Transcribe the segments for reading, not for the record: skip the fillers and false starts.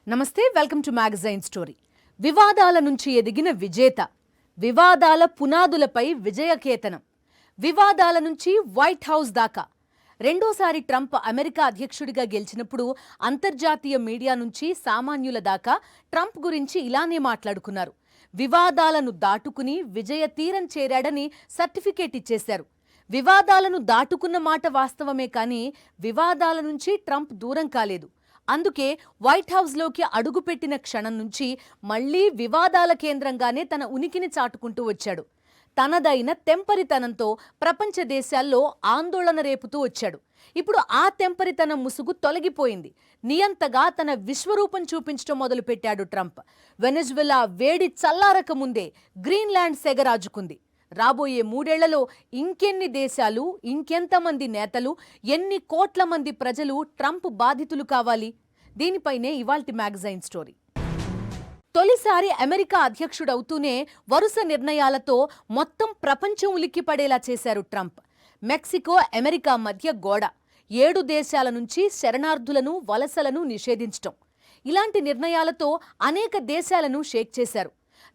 నమస్తే, welcome to magazine story. వివాదాల నుంచి ఎదిగిన విజేత, వివాదాల పునాదులపై విజయకేతనం, వివాదాల నుంచి వైట్ హౌస్ దాకా. రెండోసారి ట్రంప్ అమెరికా అధ్యక్షుడిగా గెలిచినప్పుడు అంతర్జాతీయ మీడియా నుంచి సామాన్యుల దాకా ట్రంప్ గురించి ఇలానే మాట్లాడుకున్నారు. వివాదాలను దాటుకుని విజయ తీరం చేరాడని సర్టిఫికేట్ ఇచ్చేశారు. వివాదాలను దాటుకున్న మాట వాస్తవమే, కానీ వివాదాల నుంచి ట్రంప్ దూరం కాలేదు. అందుకే వైట్ హౌస్లోకి అడుగుపెట్టిన క్షణం నుంచి మళ్లీ వివాదాల కేంద్రంగానే తన ఉనికిని చాటుకుంటూ వచ్చాడు. తనదైన తెంపరితనంతో ప్రపంచ దేశాల్లో ఆందోళన రేపుతూ వచ్చాడు. ఇప్పుడు ఆ తెంపరితనం ముసుగు తొలగిపోయింది. నియంతగా తన విశ్వరూపం చూపించడం మొదలుపెట్టాడు ట్రంప్. వెనెజువెలా వేడి చల్లారక ముందే గ్రీన్లాండ్ సెగరాజుకుంది. రాబోయే 3 ఏళ్లలో ఇంకెన్ని దేశాలు, ఇంకెంతమంది నేతలు, ఎన్ని కోట్ల మంది ప్రజలు ట్రంప్ బాధితులు కావాలి? దీనిపైనే ఇవాల్టి మ్యాగజైన్ స్టోరీ. తొలిసారి అమెరికా అధ్యక్షుడవుతూనే వరుస నిర్ణయాలతో మొత్తం ప్రపంచం ఉలిక్కిపడేలా చేశారు ట్రంప్. మెక్సికో, అమెరికా మధ్య గోడ, 7 దేశాల నుంచి శరణార్థులను, వలసలను నిషేధించటం, ఇలాంటి నిర్ణయాలతో అనేక దేశాలను షేక్ చేశారు.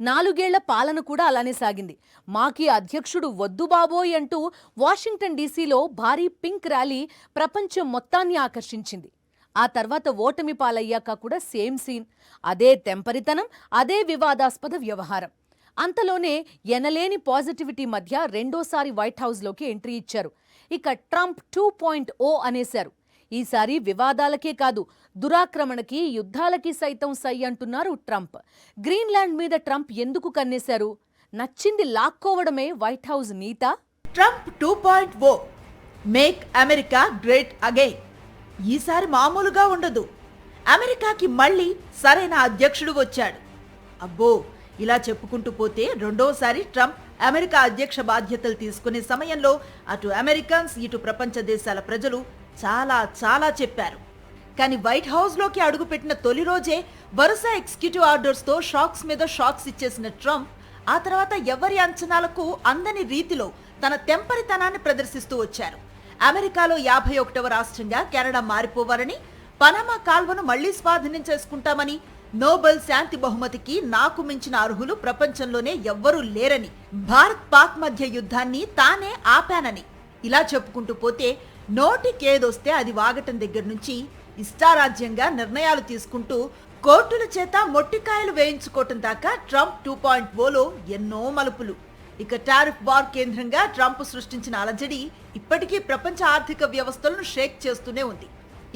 4 ఏళ్ల పాలన కూడా అలానే సాగింది. మాకీ అధ్యక్షుడు వద్దు బాబోయ్ అంటూ వాషింగ్టన్ డీసీలో భారీ పింక్ ర్యాలీ ప్రపంచం మొత్తాన్ని ఆకర్షించింది. ఆ తర్వాత ఓటమి పాలయ్యాక కూడా సేమ్ సీన్. అదే తెంపరితనం, అదే వివాదాస్పద వ్యవహారం. అంతలోనే ఎనలేని పాజిటివిటీ మధ్య రెండోసారి వైట్ హౌస్లోకి ఎంట్రీ ఇచ్చారు. ఇక ట్రంప్ 2.0 అనేశారు. ఈసారి వివాదాలకే కాదు, దురాక్రమణకి, యుద్ధాలకి సైతం సై అంటున్నారు ట్రంప్. గ్రీన్లాండ్ మీద ట్రంప్ ఎందుకు కన్నేశారు? నచ్చింది లాక్కోవడమే వైట్ హౌస్ నీతా? Trump 2.0 make America great again. ఈసారి మామూలుగా ఉండదు. అమెరికాకి మళ్ళీ సరైన అధ్యక్షుడు వచ్చాడు. అబ్బో, ఇలా చెప్పుకుంటూ పోతే రెండోసారి ట్రంప్ అమెరికా అధ్యక్ష బాధ్యతలు తీసుకునే సమయంలో అటు అమెరికన్స్, ఇటు ప్రపంచ దేశాల ప్రజలు చాలా చెప్పారు. కానీ వైట్ హౌస్లోకి అడుగుపెట్టిన తొలి రోజే వరుస ఎగ్జిక్యూటివ్ ఆర్డర్స్తో షాక్స్ మీద షాక్స్ ఇచ్చేసిన ట్రంప్ ఆ తర్వాత ఎవరి అంచనాలకు అందని రీతిలో తన తెంపరితనాన్ని ప్రదర్శిస్తూ వచ్చారు. అమెరికాలో 51వ రాష్ట్రంగా కెనడా మారిపోవాలని, పనామా కాల్వను మళ్లీ స్వాధీనం చేసుకుంటామని, నోబెల్ శాంతి బహుమతికి నాకు మించిన అర్హులు ప్రపంచంలోనే ఎవ్వరూ లేరని, భారత్ పాక్ మధ్య యుద్ధాన్ని తానే ఆపానని, ఇలా చెప్పుకుంటూ పోతే నోటికేదొస్తే అది వాగటం దగ్గర నుంచి ఇష్టారాజ్యంగా నిర్ణయాలు తీసుకుంటూ కోర్టుల చేత మొట్టికాయలు వేయించుకోవటం దాకా ట్రంప్ 2.0లో ఎన్నో మలుపులు. ఇక టారిఫ్ వార్ కేంద్రంగా ట్రంప్ సృష్టించిన అలజడి ఇప్పటికీ ప్రపంచ ఆర్థిక వ్యవస్థలను షేక్ చేస్తూనే ఉంది.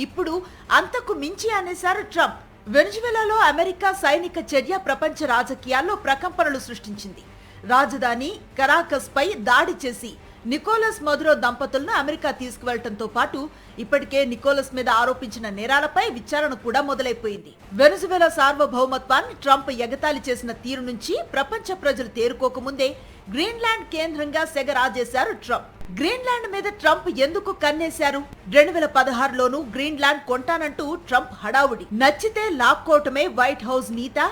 ఇప్పుడు అంతకు మించి అనేశారు ట్రంప్. వెనెజువెలాలో అమెరికా సైనిక చర్య ప్రపంచ రాజకీయాల్లో ప్రకంపనలు సృష్టించింది. రాజధాని కరాకస్ పై దాడి చేసి నికోలస్ మదురో దంపతులను అమెరికా తీసుకువెళ్లడంతో పాటు ఇప్పటికే నికోలస్ మీద ఆరోపించిన నేరాలపై విచారణ కూడా మొదలైపోయింది. వెనెజువెలా సార్వభౌమత్వాన్ని ట్రంప్ ఎగతాళి చేసిన తీరు నుంచి ప్రపంచ ప్రజలు తేరుకోకముందే గ్రీన్లాండ్ కేంద్రంగా సెగ రాజేశారు ట్రంప్. గ్రీన్లాండ్ మీద ట్రంప్ ఎందుకు కన్నేశారు? 2016లోనూ గ్రీన్లాండ్ కొంటానంటూ ట్రంప్ హడావుడి. నచ్చితే లాక్కోవటమే వైట్ హౌస్ నీతా?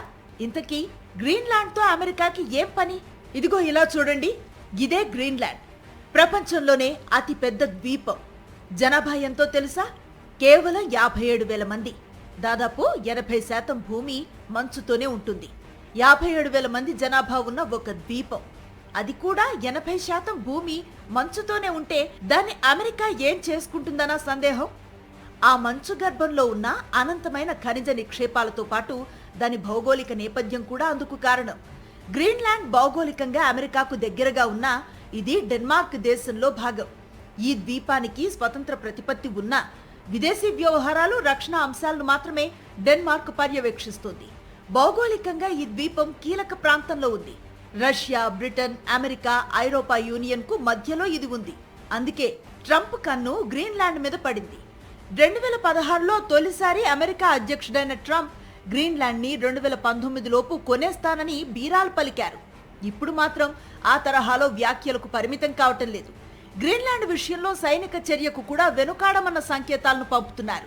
ఇంతకీ గ్రీన్లాండ్ తో అమెరికాకి ఏం పని? ఇదిగో ఇలా చూడండి, ఇదే గ్రీన్లాండ్. ప్రపంచంలోనే అతి పెద్ద ద్వీపం. జనాభా ఎంతో తెలుసా? కేవలం 57,000 మంది. దాదాపు 80% భూమి మంచుతోనే ఉంటుంది. 57,000 మంది జనాభా ఉన్న ఒక ద్వీపం, అది కూడా 80% భూమి మంచుతోనే ఉంటే దాన్ని అమెరికా ఏం చేసుకుంటుందన్న సందేహం. ఆ మంచు గర్భంలో ఉన్న అనంతమైన ఖనిజ నిక్షేపాలతో పాటు దాని భౌగోళిక నేపథ్యం కూడా అందుకు కారణం. గ్రీన్లాండ్ భౌగోళికంగా అమెరికాకు దగ్గరగా ఉన్న ఇది డెన్మార్క్ దేశంలో భాగం. ఈ ద్వీపానికి స్వతంత్ర ప్రతిపత్తి ఉన్న విదేశీ వ్యవహారాలు, రక్షణ అంశాలను మాత్రమే డెన్మార్క్ పర్యవేక్షిస్తుంది. భౌగోళికంగా ఈ ద్వీపం కీలక ప్రాంతంలో ఉంది. రష్యా, బ్రిటన్, అమెరికా, ఐరోపా యూనియన్ కు మధ్యలో ఇది ఉంది. అందుకే ట్రంప్ కన్ను గ్రీన్లాండ్ మీద పడింది. 2016లో తొలిసారి అమెరికా అధ్యక్షుడైన ట్రంప్ గ్రీన్లాండ్ ని 2019 లోపు కొనేస్తానని బీరాలు పలికారు. ఇప్పుడు మాత్రం ఆ తరహాలో వ్యాఖ్యలకు పరిమితం కావటం లేదు. గ్రీన్లాండ్ విషయంలో సైనిక చర్యకు కూడా వెనుకాడమన్న సంకేతాలను పంపుతున్నారు.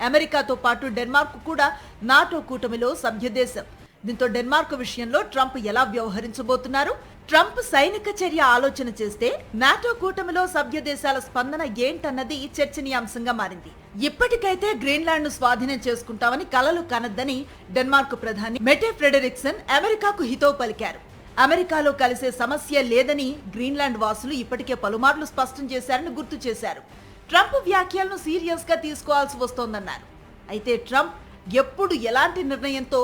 అమెరికాతో పాటు డెన్మార్క్ కూడా నాటో కూటమిలో సభ్యదేశం. దీంతో డెన్మార్క్ విషయంలో ట్రంప్ ఎలా వ్యవహరించబోతున్నారు? ట్రంప్ సైనిక చర్య ఆలోచన చేస్తే నాటో కూటమిలో సభ్య దేశాల స్పందన ఏంటన్నది చర్చనీయాంశంగా మారింది. ఇప్పటికైతే గ్రీన్లాండ్ ను స్వాధీనం చేసుకుంటామని కలలు కనద్దని డెన్మార్క్ ప్రధాని మెటే ఫ్రెడరిక్సన్ అమెరికాకు హితవు పలికారు. అమెరికాలో కలిసే సమస్య లేదని గ్రీన్లాండ్ వాసులు ఇప్పటికే పలుమార్లు స్పష్టం చేశారని గుర్తు చేశారు. ట్రంప్ వ్యాఖ్యలను సీరియస్ గా తీసుకోవాల్సి వస్తోందన్నారు. అయితే ట్రంప్ ఎప్పుడు ఎలాంటి నిర్ణయంతో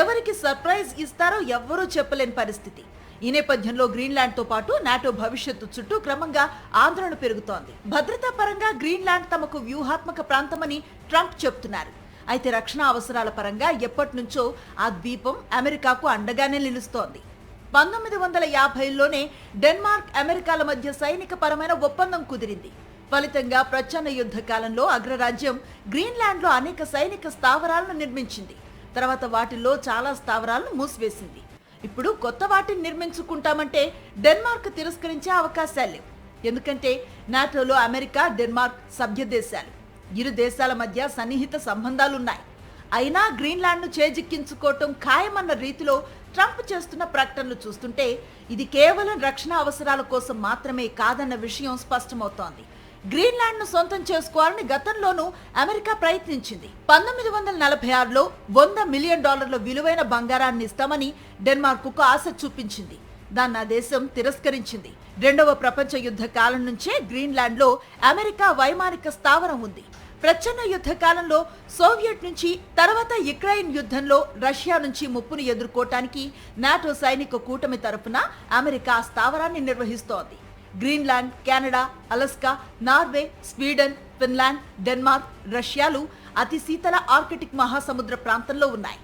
ఎవరికి సర్ప్రైజ్ ఇస్తారో ఎవ్వరూ చెప్పలేని పరిస్థితి. ఈ నేపథ్యంలో గ్రీన్లాండ్ తో పాటు నాటో భవిష్యత్తు చుట్టూ క్రమంగా ఆందోళన పెరుగుతోంది. భద్రతా పరంగా గ్రీన్లాండ్ తమకు వ్యూహాత్మక ప్రాంతమని ట్రంప్ చెప్తున్నారు. అయితే రక్షణ అవసరాల పరంగా ఎప్పటి నుంచో ఆ ద్వీపం అమెరికాకు అండగానే నిలుస్తోంది. 1950లోనే డెన్మార్క్ అమెరికాల మధ్య సైనిక పరమైన ఒప్పందం కుదిరింది. ఫలితంగా ప్రచ్ఛన్న యుద్ధ కాలంలో అగ్రరాజ్యం గ్రీన్లాండ్ లో అనేక సైనిక స్థావరాలను నిర్మించింది. తర్వాత వాటిల్లో చాలా స్థావరాలను మూసివేసింది. ఇప్పుడు కొత్త వాటిని నిర్మించుకుంటామంటే డెన్మార్క్ తిరస్కరించే అవకాశాలు లేవు. ఎందుకంటే నాటోలో అమెరికా, డెన్మార్క్ సభ్య దేశాలు. ఇరు దేశాల మధ్య సన్నిహిత సంబంధాలున్నాయి. అయినా గ్రీన్లాండ్ ను చేజిక్కించుకోవటం ఖాయమన్న రీతిలో ట్రంప్ చేస్తున్న ప్రకటనలు చూస్తుంటే ఇది కేవలం రక్షణ అవసరాల కోసం మాత్రమే కాదన్న విషయం స్పష్టమవుతోంది. గ్రీన్లాండ్ ను సొంతం చేసుకోవాలని గతంలోనూ అమెరికా ప్రయత్నించింది. 1946లో $100 మిలియన్ విలువైన బంగారాన్ని ఇస్తామని డెన్మార్క్ కు ఆశ చూపించింది. దాన్ని ఆ దేశం తిరస్కరించింది. రెండవ ప్రపంచ యుద్ధ కాలం నుంచే గ్రీన్లాండ్ లో అమెరికా వైమానిక స్థావరం ఉంది. ప్రచ్ఛన్న యుద్ధ కాలంలో సోవియట్ నుంచి, తర్వాత యుక్రెయిన్ యుద్ధంలో రష్యా నుంచి ముప్పును ఎదుర్కోవటానికి నాటో సైనిక కూటమి తరపున అమెరికా స్థావరాన్ని నిర్వహిస్తోంది. Greenland, Canada, Alaska, Norway, Sweden, Finland, Denmark, రష్యాలు అతి శీతల ఆర్కిటిక్ మహాసముద్ర ప్రాంతంలో ఉన్నాయి.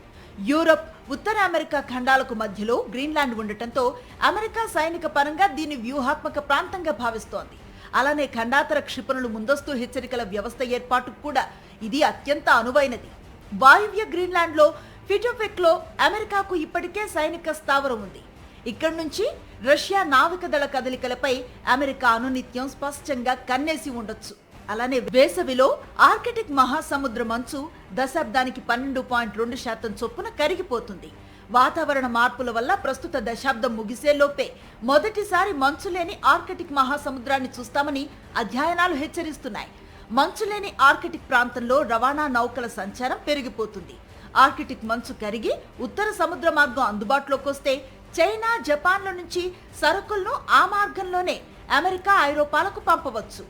యూరప్, ఉత్తర అమెరికా ఖండాలకు మధ్యలో గ్రీన్లాండ్ ఉండటంతో అమెరికా సైనిక పరంగా దీన్ని వ్యూహాత్మక ప్రాంతంగా భావిస్తోంది. అలానే ఖండాతర క్షిపణులు ముందస్తు హెచ్చరికల వ్యవస్థ ఏర్పాటుకు కూడా ఇది అత్యంత అనువైనది. వాయువ్య గ్రీన్లాండ్ లో ఫిటోఫెక్ లో అమెరికాకు ఇప్పటికే సైనిక స్థావరం ఉంది. ఇక్కడి నుంచి రష్యా నావికదళ కదలికలపై అమెరికా అనునిత్యం స్పష్టంగా కన్నేసి ఉండొచ్చు. అలానే వేసవిలో ఆర్కిటిక్ మహాసముద్ర మంచు దశాబ్దానికి 12.2% చొప్పున కరిగిపోతుంది. వాతావరణ మార్పుల వల్ల ప్రస్తుత దశాబ్దం ముగిసేలోపే మొదటిసారి మంచులేని ఆర్కిటిక్ మహాసముద్రాన్ని చూస్తామని అధ్యయనాలు హెచ్చరిస్తున్నాయి. మంచులేని ఆర్కిటిక్ ప్రాంతంలో రవాణా నౌకల సంచారం పెరిగిపోతుంది. ఆర్కిటిక్ మంచు కరిగి ఉత్తర సముద్ర మార్గం అందుబాటులోకి వస్తే చైనా, జపాన్ల నుంచి సరుకులను ఆ మార్గంలోనే అమెరికా, ఐరోపాలకు పంపవచ్చు.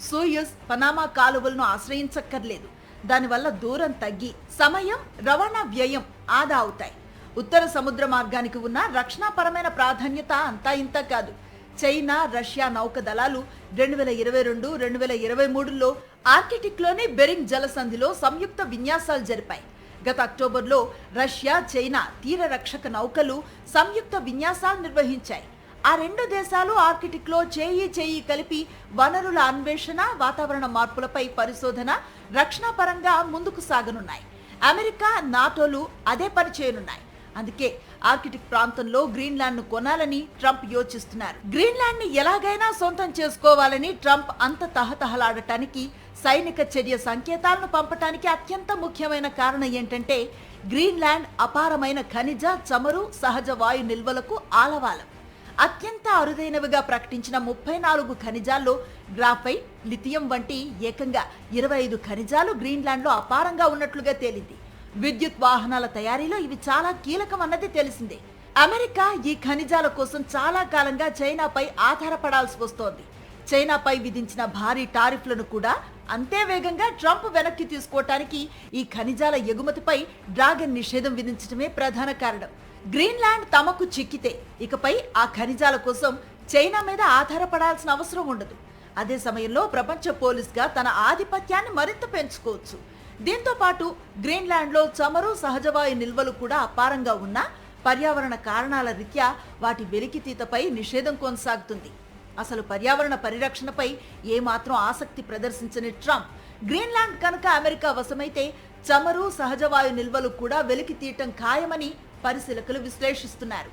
సూయజ్, పనామా కాలువలను ఆశ్రయించక్కర్లేదు. దానివల్ల దూరం తగ్గి సమయం, రవాణా వ్యయం ఆదా అవుతాయి. ఉత్తర సముద్ర మార్గానికి ఉన్న రక్షణాపరమైన ప్రాధాన్యత అంతా ఇంత కాదు. చైనా, రష్యా నౌక దళాలు 2022, 2023లో ఆర్కిటిక్లోని బెరింగ్ జలసంధిలో సంయుక్త విన్యాసాలు జరిపాయి. గత అక్టోబర్లో రష్యా, చైనా తీర రక్షక నౌకలు సంయుక్త విన్యాసాలు నిర్వహించాయి. ఆ రెండు దేశాలు ఆర్కిటిక్లో చేయి కలిపి వనరుల అన్వేషణ, వాతావరణ మార్పులపై పరిశోధన, రక్షణ పరంగా ముందుకు సాగనున్నాయి. అమెరికా, నాటోలు అదే పని చేయనున్నాయి. అందుకే ఆర్కిటిక్ ప్రాంతంలో గ్రీన్లాండ్ ను కొనాలని ట్రంప్ యోచిస్తున్నారు. గ్రీన్లాండ్ ని ఎలాగైనా సొంతం చేసుకోవాలని ట్రంప్ అంత తహతహలాడటానికి, సైనిక చర్య సంకేతాలను పంపటానికి అత్యంత ముఖ్యమైన కారణం ఏంటంటే గ్రీన్లాండ్ అపారమైన ఖనిజ, చమురు, సహజ వాయు నిల్వలకు ఆలవాలం. అత్యంత అరుదైనవిగా ప్రకటించిన 34 ఖనిజాల్లో గ్రాఫైట్, లిథియం వంటి ఏకంగా 25 ఖనిజాలు గ్రీన్లాండ్ లో అపారంగా ఉన్నట్లుగా తేలింది. విద్యుత్ వాహనాల తయారీలో ఇవి చాలా కీలకం అన్నది తెలిసిందే. అమెరికా ఈ ఖనిజాల కోసం చాలా కాలంగా చైనాపై ఆధారపడాల్సి వస్తోంది. చైనాపై విధించిన భారీ టారిఫ్లను కూడా అంతే వేగంగా ట్రంప్ వెనక్కి తీసుకోవటానికి ఈ ఖనిజాల ఎగుమతిపై డ్రాగన్ నిషేధం విధించడమే ప్రధాన కారణం. గ్రీన్లాండ్ తమకు చిక్కితే ఇకపై ఆ ఖనిజాల కోసం చైనా మీద ఆధారపడాల్సిన అవసరం ఉండదు. అదే సమయంలో ప్రపంచ పోలీస్గా తన ఆధిపత్యాన్ని మరింత పెంచుకోవచ్చు. దీంతో పాటు గ్రీన్లాండ్లో చమురు, సహజవాయు నిల్వలు కూడా అపారంగా ఉన్న పర్యావరణ కారణాల రీత్యా వాటి వెలికితీతపై నిషేధం కొనసాగుతుంది. అసలు పర్యావరణ పరిరక్షణపై ఏమాత్రం ఆసక్తి ప్రదర్శించని ట్రంప్ గ్రీన్లాండ్ కనుక అమెరికా వశమైతే చమురు, సహజవాయు నిల్వలు కూడా వెలికి తీయటం ఖాయమని పరిశీలకులు విశ్లేషిస్తున్నారు.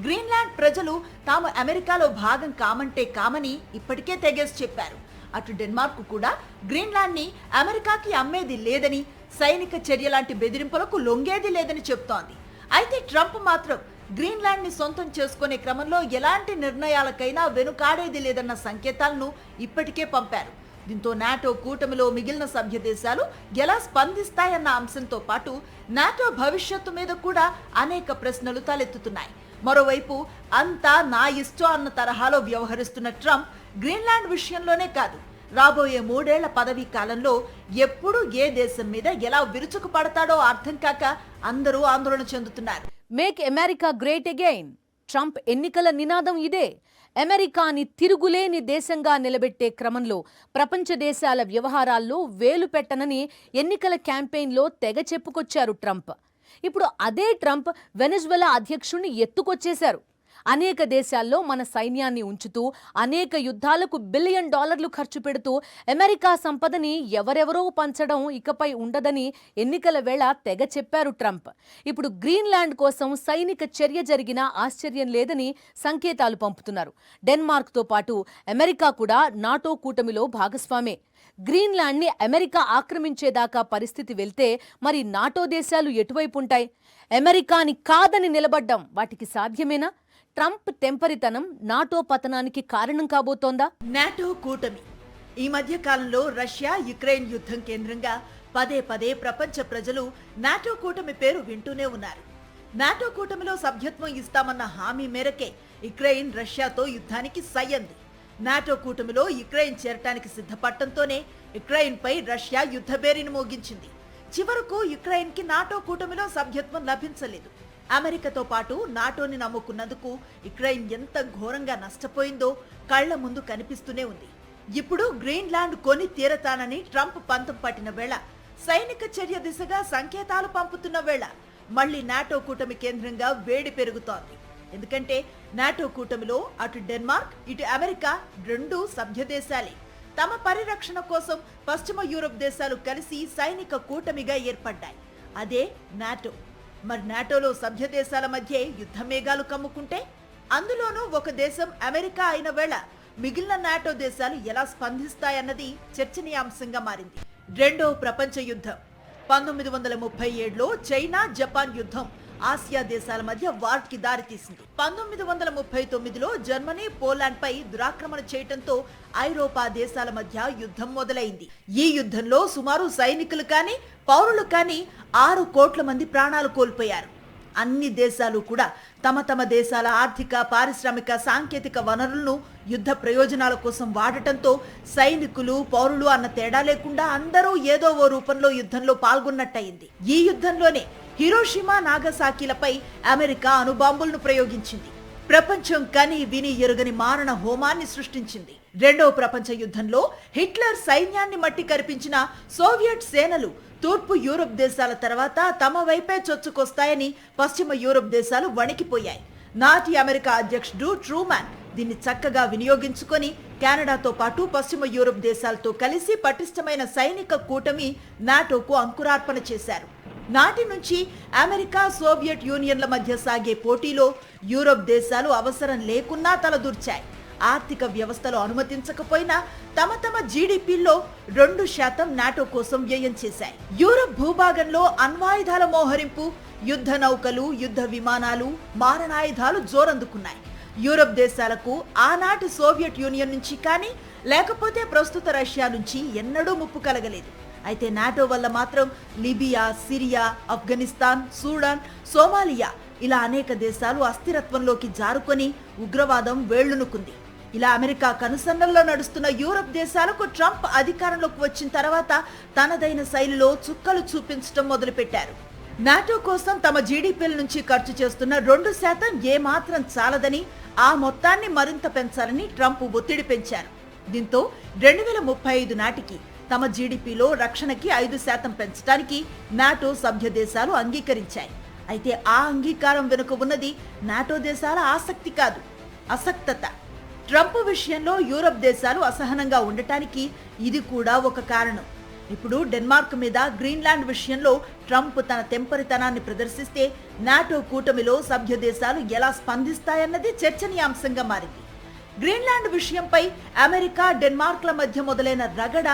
గ్రీన్లాండ్ ప్రజలు తాము అమెరికాలో భాగం కామంటే కామని ఇప్పటికే తెగేసి చెప్పారు. అటు డెన్మార్క్ కూడా గ్రీన్లాండ్ ని అమెరికాకి అమ్మేది లేదని, సైనిక చర్య లాంటి బెదిరింపులకు లొంగేది లేదని చెప్తోంది. అయితే ట్రంప్ మాత్రం గ్రీన్లాండ్ ని సొంతం చేసుకునే క్రమంలో ఎలాంటి నిర్ణయాలకైనా వెనుకాడేది లేదన్న సంకేతాలను ఇప్పటికే పంపారు. దీంతో నాటో కూటమిలో మిగిలిన సభ్య దేశాలు ఎలా స్పందిస్తాయన్న అంశంతో పాటు నాటో భవిష్యత్తు మీద కూడా అనేక ప్రశ్నలు తలెత్తుతున్నాయి. మరోవైపు అంతా నా ఇష్టం అన్న తరహాలో వ్యవహరిస్తున్న ట్రంప్ గ్రీన్లాండ్ విషయంలోనే కాదు, రాబోయే 3 ఏళ్ల పదవీ కాలంలో ఎప్పుడు ఏ దేశం మీద ఎలా విరుచుకు పడతాడో అర్థం కాక అందరూ ఆందోళన చెందుతున్నారు. Make America great again. Trump ఎన్నికల నినాదం ఇదే. అమెరికాని తిరుగులేని దేశంగా నిలబెట్టే క్రమంలో ప్రపంచ దేశాల వ్యవహారాల్లో వేలు పెట్టనని ఎన్నికల క్యాంపెయిన్లో తెగ చెప్పుకొచ్చారు ట్రంప్. ఇప్పుడు అదే ట్రంప్ వెనెజువెలా అధ్యక్షుణ్ణి ఎత్తుకొచ్చేశారు. అనేక దేశాల్లో మన సైన్యాన్ని ఉంచుతూ అనేక యుద్ధాలకు $1 బిలియన్ ఖర్చు పెడుతూ అమెరికా సంపదని ఎవరెవరో పంచడం ఇకపై ఉండదని ఎన్నికల వేళ తెగ చెప్పారు ట్రంప్. ఇప్పుడు గ్రీన్లాండ్ కోసం సైనిక చర్య జరిగినా ఆశ్చర్యం లేదని సంకేతాలు పంపుతున్నారు. డెన్మార్క్తో పాటు అమెరికా కూడా నాటో కూటమిలో భాగస్వామే. గ్రీన్లాండ్ని అమెరికా ఆక్రమించేదాకా పరిస్థితి వెళ్తే మరి నాటో దేశాలు ఎటువైపు ఉంటాయి? అమెరికాని కాదని నిలబడ్డం వాటికి సాధ్యమేనా? ట్రంప్ టెంపరితనం నాటో పతనానికి కారణం కాబోతోందా? నాటో కూటమి ఈ మధ్య కాలంలో రష్యా యుక్రెయిన్ యుద్ధం కేంద్రంగా పదే పదే ప్రపంచ ప్రజలు నాటో కూటమి పేరు వింటూనే ఉన్నారు. నాటో కూటమిలో సభ్యత్వం ఇస్తామన్న హామీ మేరకే యుక్రెయిన్ రష్యాతో యుద్ధానికి సై అంది. నాటో కూటమిలో యుక్రెయిన్ చేరటానికి సిద్ధపడటంతోనే యుక్రెయిన్ పై రష్యా యుద్ధ బేరీని మోగించింది. చివరకు యుక్రెయిన్ కి నాటో కూటమిలో సభ్యత్వం లభించలేదు. అమెరికాతో పాటు నాటోని నమ్ముకున్నందుకు యుక్రెయిన్ ఎంత ఘోరంగా నష్టపోయిందో కళ్ల ముందు కనిపిస్తూనే ఉంది. ఇప్పుడు గ్రీన్లాండ్ కొని తీరతానని ట్రంప్ పంతం పట్టిన వేళ, సైనిక చర్య దిశగా సంకేతాలు పంపుతున్న వేళ మళ్లీ నాటో కూటమి కేంద్రంగా వేడి పెరుగుతోంది. ఎందుకంటే నాటో కూటమిలో అటు డెన్మార్క్ ఇటు అమెరికా రెండూ సభ్య దేశాలే. తమ పరిరక్షణ కోసం పశ్చిమ యూరప్ దేశాలు కలిసి సైనిక కూటమిగా ఏర్పడ్డాయి. అదే నాటో. మరి నాటోలో సభ్య దేశాల మధ్య యుద్ధ మేఘాలు కమ్ముకుంటే, అందులోనూ ఒక దేశం అమెరికా అయిన వేళ మిగిలిన నాటో దేశాలు ఎలా స్పందిస్తాయన్నది చర్చనీయాంశంగా మారింది. రెండో ప్రపంచ యుద్ధం 1937లో చైనా జపాన్ యుద్ధం ఆసియా దేశాల మధ్య వార్కి దారితీసింది. 1939లో జర్మనీ పోలాండ్ పై దురాక్రమణ చేయటంతో ఐరోపా దేశాల మధ్య యుద్ధం మొదలైంది. ఈ యుద్ధంలో సుమారు సైనికులు కానీ పౌరులు కానీ 6 కోట్ల మంది ప్రాణాలు కోల్పోయారు. అన్ని దేశాలు కూడా తమ తమ దేశాల ఆర్థిక, పారిశ్రామిక, సాంకేతిక వనరులను యుద్ధ ప్రయోజనాల కోసం వాడటంతో సైనికులు, పౌరులు అన్న తేడా లేకుండా అందరూ ఏదో ఓ రూపంలో యుద్ధంలో పాల్గొన్నట్టయింది. ఈ యుద్ధంలోనే హిరోషిమా, నాగసాకిలపై అమెరికా అణుబాంబులను ప్రయోగించింది. ప్రపంచం కని విని ఎరుగని మారణ హోమాన్ని సృష్టించింది. రెండవ ప్రపంచ యుద్ధంలో హిట్లర్ సైన్యాన్ని మట్టి కరిపించిన సోవియట్ సేనలు తూర్పు యూరప్ దేశాల తర్వాత తమ వైపే చొచ్చుకొస్తాయని పశ్చిమ యూరప్ దేశాలు వణికిపోయాయి. నాటి అమెరికా అధ్యక్షుడు ట్రూమాన్ దీన్ని చక్కగా వినియోగించుకొని కెనడాతో పాటు పశ్చిమ యూరప్ దేశాలతో కలిసి పటిష్టమైన సైనిక కూటమి నాటోకు అంకురార్పణ చేశారు. నాటి నుంచి అమెరికా, సోవియట్ యూనియన్ల మధ్య సాగే పోటీలో యూరప్ దేశాలు అవసరం లేకున్నా తలదూర్చాయి. ఆర్థిక వ్యవస్థలు అనుమతించకపోయినా తమ తమ జీడీపీలో 2% నాటో కోసం వ్యయం చేశాయి. యూరప్ భూభాగంలో అణ్వాయుధాల మోహరింపు, యుద్ధ నౌకలు, యుద్ధ విమానాలు, మారణాయుధాలు జోరందుకున్నాయి. యూరప్ దేశాలకు ఆనాటి సోవియట్ యూనియన్ నుంచి కానీ లేకపోతే ప్రస్తుత రష్యా నుంచి ఎన్నడూ ముప్పు కలగలేదు. అయితే నాటో వల్ల మాత్రం Libya, Syria, Afghanistan, Sudan, Somalia ఇలా అనేక దేశాలు అస్థిరత్వంలోకి జారుకొని ఉగ్రవాదం వేళ్లునుకుంది. ఇలా అమెరికా కనుసన్నల్లో నడుస్తున్న యూరప్ దేశాలకు ట్రంప్ అధికారంలోకి వచ్చిన తర్వాత తనదైన శైలిలో చుక్కలు చూపించడం మొదలుపెట్టారు. నాటో కోసం తమ జీడీపీల నుంచి ఖర్చు చేస్తున్న 2% ఏమాత్రం చాలదని, ఆ మొత్తాన్ని మరింత పెంచాలని ట్రంప్ ఒత్తిడి పెంచారు. దీంతో 2035 నాటికి తమ జీడీపీలో రక్షణకి 5% పెంచడానికి నాటో సభ్య దేశాలు అంగీకరించాయి. అయితే ఆ అంగీకారం వెనుక ఉన్నది నాటో దేశాల ఆసక్తి కాదు, అసక్తత. ట్రంప్ విషయంలో యూరప్ దేశాలు అసహనంగా ఉండటానికి ఇది కూడా ఒక కారణం. ఇప్పుడు డెన్మార్క్ మీద గ్రీన్లాండ్ విషయంలో ట్రంప్ తన తెంపరితనాన్ని ప్రదర్శిస్తే నాటో కూటమిలో సభ్య దేశాలు ఎలా స్పందిస్తాయన్నది చర్చనీయాంశంగా మారింది. గ్రీన్లాండ్ విషయంపై అమెరికా, డెన్మార్క్ల మధ్య మొదలైన రగడ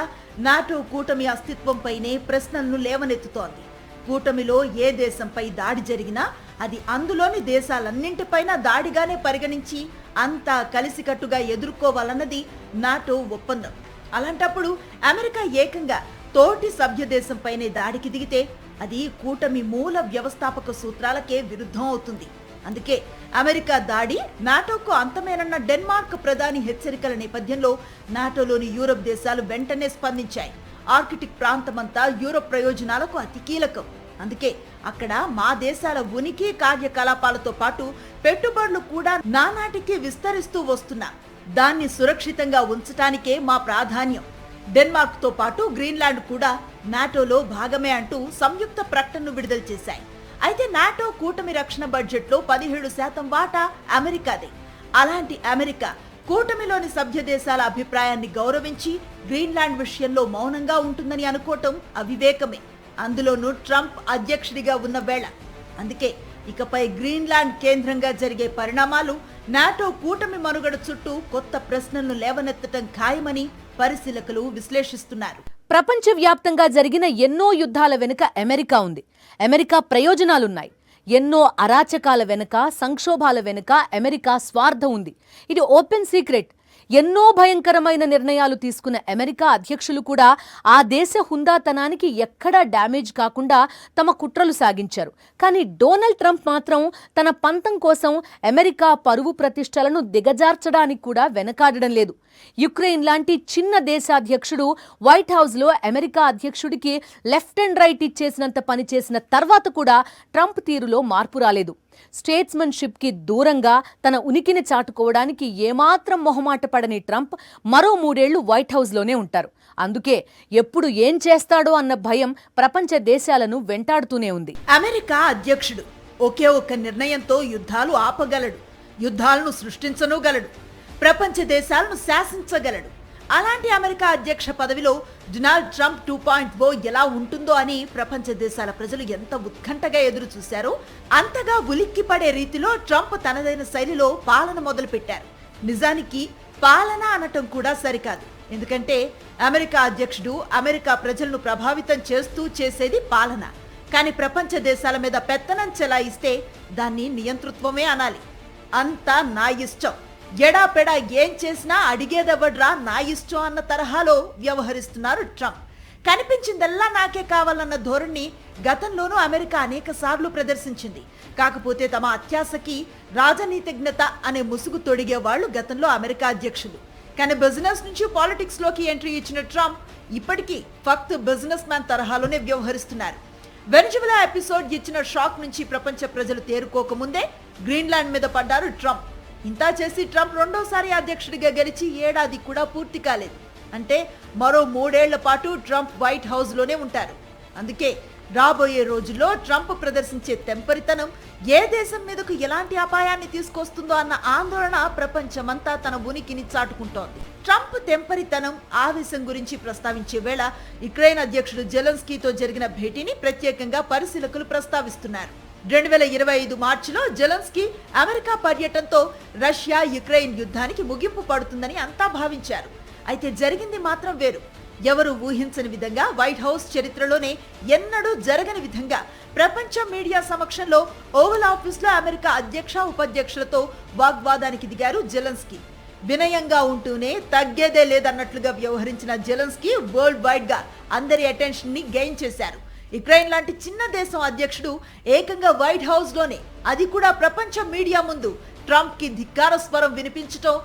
నాటో కూటమి అస్తిత్వంపైనే ప్రశ్నలను లేవనెత్తుతోంది. కూటమిలో ఏ దేశంపై దాడి జరిగినా అది అందులోని దేశాలన్నింటిపైన దాడిగానే పరిగణించి అంతా కలిసికట్టుగా ఎదుర్కోవాలన్నది నాటో ఒప్పందం. అలాంటప్పుడు అమెరికా ఏకంగా తోటి సభ్య దేశంపైనే దాడికి దిగితే అది కూటమి మూల వ్యవస్థాపక సూత్రాలకే విరుద్ధం అవుతుంది. అందుకే అమెరికా దాడి నాటోకు అంతమేనన్న డెన్మార్క్ ప్రధాని హెచ్చరికల నేపథ్యంలో నాటోలోని యూరప్ దేశాలు వెంటనే స్పందించాయి. ఆర్కిటిక్ ప్రాంతమంతా యూరప్ ప్రయోజనాలకు అతి కీలకం. అందుకే అక్కడ మా దేశాల ఉనికి కార్యకలాపాలతో పాటు పెట్టుబడులు కూడా నానాటికి విస్తరిస్తూ వస్తున్నా దాన్ని సురక్షితంగా ఉంచటానికే మా ప్రాధాన్యం. డెన్మార్క్ తో పాటు గ్రీన్లాండ్ కూడా నాటోలో భాగమే అంటూ సంయుక్త ప్రకటనను విడుదల చేశాయి. అయితే నాటో కూటమి రక్షణ బడ్జెట్లో 17% వాటా అమెరికాదే. అలాంటి అమెరికా కూటమిలోని సభ్య దేశాల అభిప్రాయాన్ని గౌరవించి గ్రీన్లాండ్ విషయంలో మౌనంగా ఉంటుందని అనుకోవటం అవివేకమే. అందులోనూ ట్రంప్ అధ్యక్షుడిగా ఉన్న వేళ. అందుకే ఇకపై గ్రీన్లాండ్ కేంద్రంగా జరిగే పరిణామాలు నాటో కూటమి మనుగడ చుట్టూ కొత్త ప్రశ్నలను లేవనెత్తడం ఖాయమని పరిశీలకులు విశ్లేషిస్తున్నారు. ప్రపంచవ్యాప్తంగా జరిగిన ఎన్నో యుద్ధాల వెనుక అమెరికా ఉంది. అమెరికా ప్రయోజనాలున్నాయి. ఎన్నో అరాచకాల వెనుక, సంక్షోభాల వెనుక అమెరికా స్వార్థం ఉంది. ఇది ఓపెన్ సీక్రెట్. ఎన్నో భయంకరమైన నిర్ణయాలు తీసుకున్న అమెరికా అధ్యక్షులు కూడా ఆ దేశ హుందాతనానికి ఎక్కడా డ్యామేజ్ కాకుండా తమ కుట్రలు సాగించారు. కానీ డొనాల్డ్ ట్రంప్ మాత్రం తన పంతం కోసం అమెరికా పరువు ప్రతిష్టలను దిగజార్చడానికి కూడా వెనకాడడం లేదు. యుక్రెయిన్ లాంటి చిన్న దేశాధ్యక్షుడు వైట్ హౌస్లో అమెరికా అధ్యక్షుడికి లెఫ్ట్ అండ్ రైట్ ఇచ్చేసినంత పని చేసిన తర్వాత కూడా ట్రంప్ తీరులో మార్పు రాలేదు. స్టేట్స్మన్షిప్కి దూరంగా తన ఉనికిని చాటుకోవడానికి ఏమాత్రం మొహమాట పడని ట్రంప్ మరో 3 ఏళ్లు వైట్ హౌస్లోనే ఉంటారు. అందుకే ఎప్పుడు ఏం చేస్తాడో అన్న భయం ప్రపంచ దేశాలను వెంటాడుతూనే ఉంది. అమెరికా అధ్యక్షుడు ఒకే ఒక్క నిర్ణయంతో యుద్ధాలు ఆపగలడు, యుద్ధాలను సృష్టించనుగలడు, ప్రపంచ దేశాలను శాసించగలడు. అలాంటి అమెరికా అధ్యక్ష పదవిలో డొనాల్డ్ ట్రంప్ 2.0 ఎలా ఉంటుందో అని ప్రపంచ దేశాల ప్రజలు ఎంత ఉత్కంఠగా ఎదురు చూశారో అంతగా ఉలిక్కిపడే రీతిలో ట్రంప్ తనదైన శైలిలో పాలన మొదలుపెట్టారు. నిజానికి పాలన అనటం కూడా సరికాదు. ఎందుకంటే అమెరికా అధ్యక్షుడు అమెరికా ప్రజలను ప్రభావితం చేస్తూ చేసేది పాలన. కానీ ప్రపంచ దేశాల మీద పెత్తనం చెలాయిస్తే దాన్ని నియంతృత్వమే అనాలి. అంతా నా ఇష్టం, ఎడాపెడా ఏం చేసినా అడిగేదెవడ్రా, నా ఇష్టం అన్న తరహాలో వ్యవహరిస్తున్నారు ట్రంప్. కనిపించిందల్లా నాకే కావాలన్న ధోరణి గతంలోనూ అమెరికా అనేక సార్లు ప్రదర్శించింది. కాకపోతే తమ అత్యాశకి రాజనీతిజ్ఞత అనే ముసుగు తొడిగే వాళ్లు గతంలో అమెరికా అధ్యక్షులు. కానీ బిజినెస్ నుంచి పాలిటిక్స్ లోకి ఎంట్రీ ఇచ్చిన ట్రంప్ ఇప్పటికీ ఫక్త్ బిజినెస్ మ్యాన్ తరహాలోనే వ్యవహరిస్తున్నారు. వెనిజువెలా ఎపిసోడ్ ఇచ్చిన షాక్ నుంచి ప్రపంచ ప్రజలు తేరుకోకముందే గ్రీన్లాండ్ మీద పడ్డారు ట్రంప్. ఇంతా చేసి ట్రంప్ రెండోసారి అధ్యక్షుడిగా గెలిచి ఏడాది కూడా పూర్తి కాలేదు. అంటే మరో 3 ఏళ్ల పాటు ట్రంప్ వైట్ హౌస్ లోనే ఉంటారు. అందుకే రాబోయే రోజుల్లో ట్రంప్ ప్రదర్శించే తెంపరితనం ఏ దేశం మీదకు ఎలాంటి అపాయాన్ని తీసుకొస్తుందో అన్న ఆందోళన ప్రపంచమంతా తన ఉనికిని చాటుకుంటోంది. ట్రంప్ తెంపరితనం, ఆవేశం గురించి ప్రస్తావించే వేళ యుక్రెయిన్ అధ్యక్షుడు జెలెన్స్కీతో జరిగిన భేటీని ప్రత్యేకంగా పరిశీలకులు ప్రస్తావిస్తున్నారు. 2025 మార్చిలో జెలెన్స్కీ అమెరికా పర్యటనతో రష్యా యుక్రెయిన్ యుద్ధానికి ముగింపు పడుతుందని అంతా భావించారు. అయితే జరిగింది మాత్రం వేరు. ఎవరు ఊహించని విధంగా వైట్ హౌస్ చరిత్రలోనే ఎన్నడూ జరగని విధంగా ప్రపంచ మీడియా సమక్షంలో ఓవల్ ఆఫీస్ లో అమెరికా అధ్యక్ష ఉపాధ్యక్షులతో వాగ్వాదానికి దిగారు జెలెన్స్కీ. వినయంగా ఉంటూనే తగ్గేదే లేదన్నట్లుగా వ్యవహరించిన జెలెన్స్కీ వరల్డ్ వైడ్ గా అందరి అటెన్షన్ ని గెయిన్ చేశారు. యుక్రెయిన్ లాంటి చిన్న దేశం అధ్యక్షుడు ఏకంగా వైట్ హౌస్ లోనే, అది కూడా ప్రపంచ మీడియా ముందు ట్రంప్ కి ధిక్కార స్వరం వినిపించటం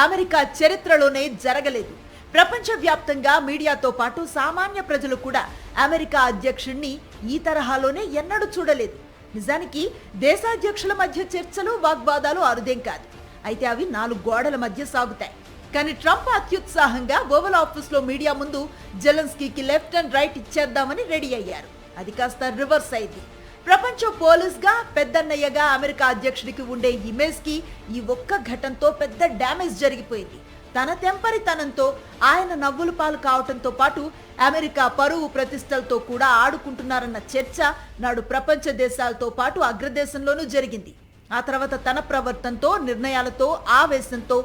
అమెరికా చరిత్రలోనే జరగలేదు. ప్రపంచ వ్యాప్తంగా మీడియాతో పాటు సామాన్య ప్రజలు కూడా అమెరికా అధ్యక్షుడిని ఈ తరహాలోనే ఎన్నడూ చూడలేదు. నిజానికి దేశాధ్యక్షుల మధ్య చర్చలు, వాగ్వాదాలు అరుదేం కాదు. అయితే అవి 4 గోడల మధ్య సాగుతాయి. కానీ ట్రంప్ అత్యుత్సాహంగా ఓవల్ ఆఫీస్ లో మీడియా ముందు జెలెన్స్కీకి లెఫ్ట్ అండ్ రైట్ ఇచ్చేద్దామని రెడీ అయ్యారు. అది కాస్త రివర్స్ అయింది. ప్రపంచ పోలీస్ గా, పెద్దన్నయ్యగా అమెరికా అధ్యక్షుడికి ఉండే ఇమేజ్ కి ఈ ఒక్క ఘటనతో పెద్ద డ్యామేజ్ జరిగిపోయింది. తన తెంపరితనంతో ఆయన నవ్వులు పాలు కావటంతో పాటు అమెరికా పరువు ప్రతిష్టలతో కూడా ఆడుకుంటున్నారన్న చర్చ నాడు ప్రపంచ దేశాలతో పాటు అగ్రదేశంలోనూ జరిగింది. ఆ తర్వాత తన ప్రవర్తనతో, నిర్ణయాలతో, ఆవేశంతో,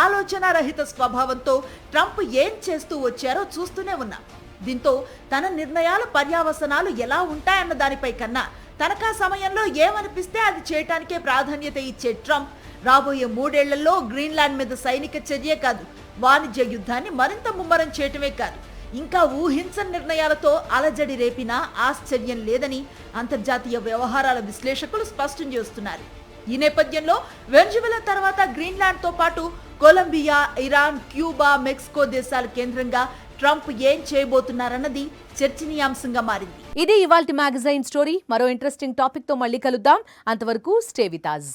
ఆలోచన రహిత స్వభావంతో ట్రంప్ ఏం చేస్తూ వచ్చారో చూస్తూనే ఉన్నాం. దీంతో తన నిర్ణయాల పర్యావసనాలు ఎలా ఉంటాయన్న దానిపై కన్నా తనకా సమయంలో ఏమనిపిస్తే అది చేయటానికే ప్రాధాన్యత ఇచ్చే ట్రంప్ రాబోయే 3 ఏళ్లలో గ్రీన్లాండ్ మీద సైనిక చర్య కాదు, వాణిజ్య యుద్ధాన్ని మరింత ముమ్మరం చేయటమే కాదు, ఇంకా ఊహించని నిర్ణయాలతో అలజడి రేపినా ఆశ్చర్యం లేదని అంతర్జాతీయ వ్యవహారాల విశ్లేషకులు స్పష్టం చేస్తున్నారు. ఈ నేపథ్యంలో వెనిజువెలా తర్వాత గ్రీన్లాండ్తో పాటు కొలంబియా, ఇరాన్, క్యూబా, మెక్సికో దేశాల కేంద్రంగా ట్రంప్ ఏం చేయబోతున్నారన్నది చర్చనీయాంశంగా మారింది. ఇది ఇవాల్టి మ్యాగజైన్ స్టోరీ. మరో ఇంట్రెస్టింగ్ టాపిక్ తో మళ్ళీ కలుద్దాం. అంతవరకు స్టే విత్ us.